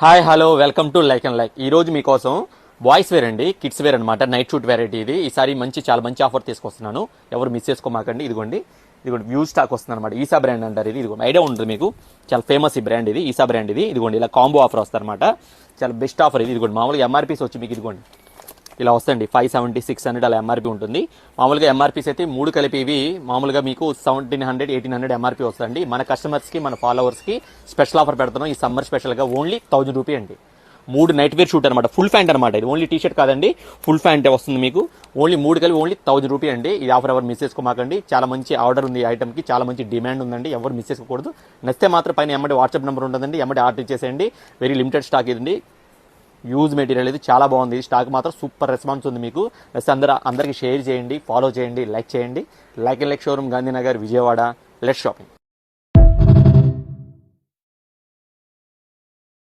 Hi hello welcome to like and like. ఈ రోజు మీకోసం బాయ్స్ వేర్ అండి, కిడ్స్ వేర్ అనమాట, నైట్ షూట్ వెరైటీ ఇది. ఈసారి చాలా మంచి ఆఫర్ తీసుకొస్తున్నాను, ఎవరు మిస్ చేసుకోమాకండి. ఇదిగోండి వ్యూ స్టాక్ వస్తుంది అనమాట. ఈసా బ్రాండ్ అంటారు ఇది. ఇదిగోండి ఐడియా ఉంటుంది మీకు, చాలా ఫేమస్ ఈ బ్రాండ్ ఇది, ఈసా బ్రాండ్ ఇది. ఇదిగోండి ఇలా కాంబో ఆఫర్ వస్తుంది అనమాట, చాలా బెస్ట్ ఆఫర్ ఇది. ఇదిగోండి మామూలుగా ఎంఆర్పీస్ వచ్చి మీకు ఇదిగోండి ఇలా వస్తుంది 570, 600 అలా ఎంఆర్పీ ఉంటుంది. మామూలుగా ఎంఆర్పీస్ అయితే మూడు కలిపి ఇవి మామూలుగా మీకు 1700, 1800 ఎంఆర్పీ వస్తుంది. మన కస్టమర్స్కి, మన ఫాలోవర్స్కి స్పెషల్ ఆఫర్ పెడుతున్నాం ఈ సమ్మర్ స్పెషల్గా. ఓన్లీ 1000 రూపీ అండి. 3 నైట్ వేర్ షూట్ అనమాట, ఫుల్ ప్యాంట్ అనమాట ఇది. ఓన్లీ టీషర్ట్ కాదండి, ఫుల్ ప్యాంట్ వస్తుంది మీకు. ఓన్లీ 3 కలిపి ఓన్లీ 1000 రూపీ అండి. ఈ ఆఫర్ ఎవరు మిస్ చేసుకోమాకండి. చాలా మంచి ఆర్డర్ ఉంది ఈ ఐటమ్కి, చాలా మంచి డిమాండ్ ఉందండి, ఎవరు మిస్ చేసుకోకూడదు. నచ్చితే మాత్రం పైన ఎమ్మడి వాట్సాప్ నెంబర్ ఉంటుందండి, ఎమ్మడి ఆర్డర్ ఇచ్చేసేయండి. వెరీ లిమిటెడ్ స్టాక్ ఇది, యూజ్ మెటీరియల్ ఇది, చాలా బాగుంది. స్టాక్ మాత్రం సూపర్ రెస్పాన్స్ ఉంది మీకు. అందరికీ షేర్ చేయండి, ఫాలో చేయండి, లైక్ చేయండి. Like and like showroom, Gandhinagar, Vijayawada. Let's shopping.